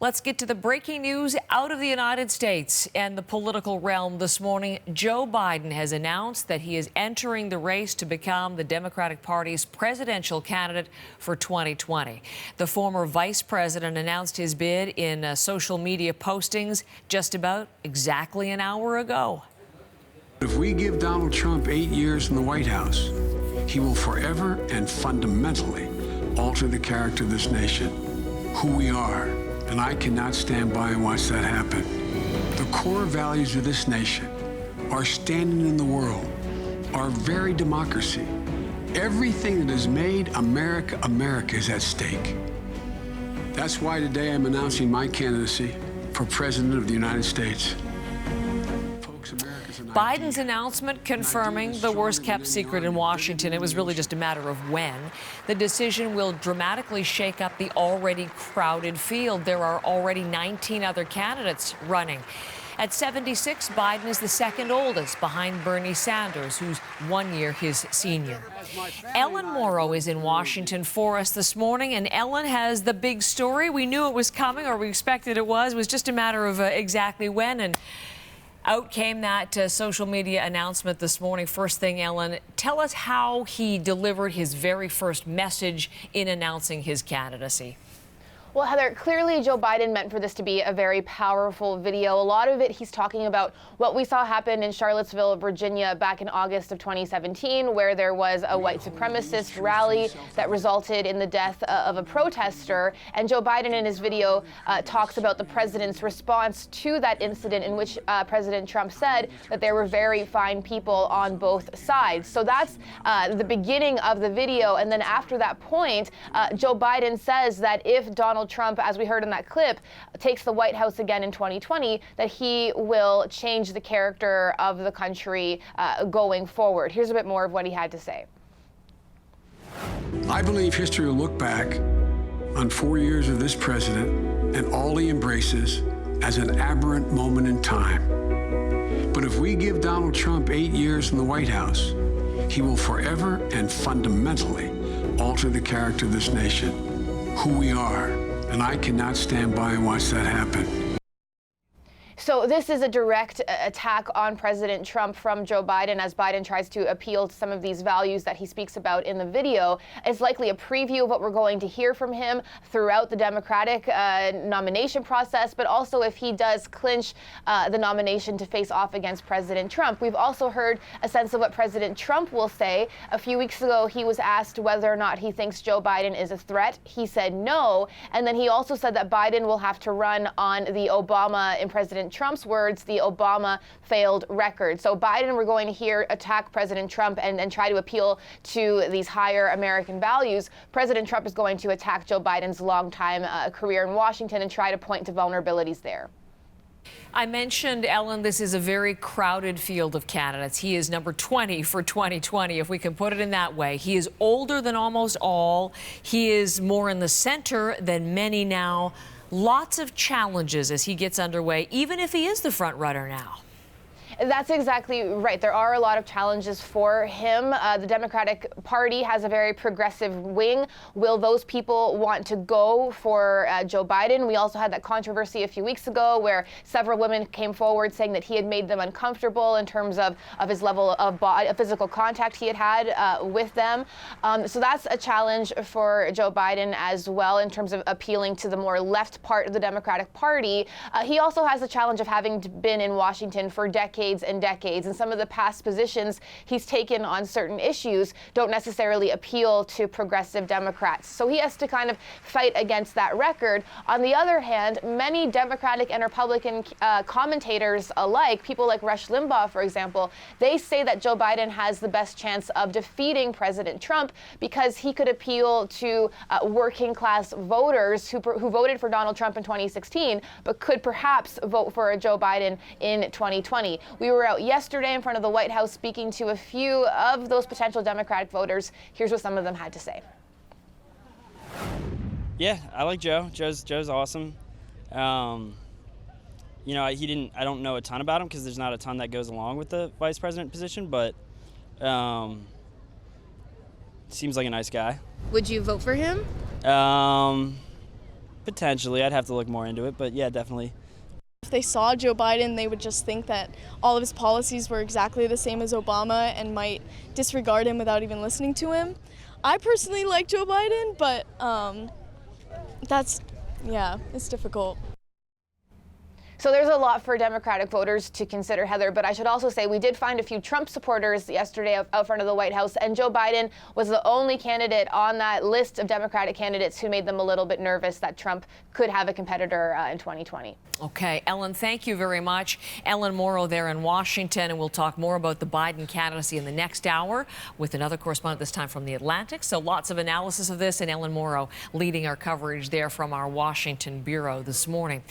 Let's get to the breaking news out of the United States and the political realm this morning. Joe Biden has announced that he is entering the race to become the Democratic Party's presidential candidate for 2020. The former vice president announced his bid in social media postings just about exactly an hour ago. If we give Donald Trump 8 years in the White House, he will forever and fundamentally alter the character of this nation, who we are. And I cannot stand by and watch that happen. The core values of this nation, our standing in the world, our very democracy, everything that has made America America is at stake. That's why today I'm announcing my candidacy for President of the United States. Biden's announcement confirming the worst-kept secret in Washington. It was really just a matter of when. The decision will dramatically shake up the already crowded field. There are already 19 other candidates running. At 76, Biden is the second oldest, behind Bernie Sanders, who's 1 year his senior. Ellen Morrow is in Washington for us this morning, and Ellen has the big story. We knew it was coming, or we expected it was. It was just a matter of exactly when. And out came that social media announcement this morning. First thing, Ellen, tell us how he delivered his very first message in announcing his candidacy. Well, Heather, clearly Joe Biden meant for this to be a very powerful video. A lot of it, he's talking about what we saw happen in Charlottesville, Virginia, back in August of 2017, where there was a white supremacist rally that resulted in the death of a protester. And Joe Biden in his video talks about the president's response to that incident, in which President Trump said that there were very fine people on both sides. So that's the beginning of the video. And then after that point, Joe Biden says that if Donald Trump, as we heard in that clip, takes the White House again in 2020, that he will change the character of the country going forward. Here's a bit more of what he had to say. I believe history will look back on 4 years of this president and all he embraces as an aberrant moment in time. But if we give Donald Trump 8 years in the White House, he will forever and fundamentally alter the character of this nation, who we are. And I cannot stand by and watch that happen. So this is a direct attack on President Trump from Joe Biden, as Biden tries to appeal to some of these values that he speaks about in the video. It's likely a preview of what we're going to hear from him throughout the Democratic nomination process, but also if he does clinch the nomination to face off against President Trump. We've also heard a sense of what President Trump will say. A few weeks ago, he was asked whether or not he thinks Joe Biden is a threat. He said no. And then he also said that Biden will have to run on the Obama, in President Trump's words, the Obama failed record. So Biden, we're going to hear attack President Trump and try to appeal to these higher American values. President Trump is going to attack Joe Biden's longtime career in Washington and try to point to vulnerabilities there. I mentioned, Ellen, this is a very crowded field of candidates. He is number 20 for 2020, if we can put it in that way. He is older than almost all. He is more in the center than many now. Lots of challenges as he gets underway, even if he is the front runner now. That's exactly right. There are a lot of challenges for him. The Democratic Party has a very progressive wing. Will those people want to go for Joe Biden? We also had that controversy a few weeks ago where several women came forward saying that he had made them uncomfortable in terms of his level of physical contact he had with them. So that's a challenge for Joe Biden as well in terms of appealing to the more left part of the Democratic Party. He also has the challenge of having been in Washington for decades and decades, and some of the past positions he's taken on certain issues don't necessarily appeal to progressive Democrats. So he has to kind of fight against that record. On the other hand, many Democratic and Republican commentators alike, people like Rush Limbaugh, for example, they say that Joe Biden has the best chance of defeating President Trump because he could appeal to working class voters who voted for Donald Trump in 2016, but could perhaps vote for Joe Biden in 2020. We were out yesterday in front of the White House speaking to a few of those potential Democratic voters. Here's what some of them had to say. Yeah, I like Joe. Joe's awesome. You know, I don't know a ton about him because there's not a ton that goes along with the vice president position, but seems like a nice guy. Would you vote for him? Potentially. I'd have to look more into it, but yeah, definitely. If they saw Joe Biden, they would just think that all of his policies were exactly the same as Obama and might disregard him without even listening to him. I personally like Joe Biden, but it's difficult. So there's a lot for Democratic voters to consider, Heather, but I should also say we did find a few Trump supporters yesterday out front of the White House, and Joe Biden was the only candidate on that list of Democratic candidates who made them a little bit nervous that Trump could have a competitor in 2020. Okay, Ellen, thank you very much. Ellen Morrow there in Washington, and we'll talk more about the Biden candidacy in the next hour with another correspondent, this time from the Atlantic. So lots of analysis of this, and Ellen Morrow leading our coverage there from our Washington bureau this morning.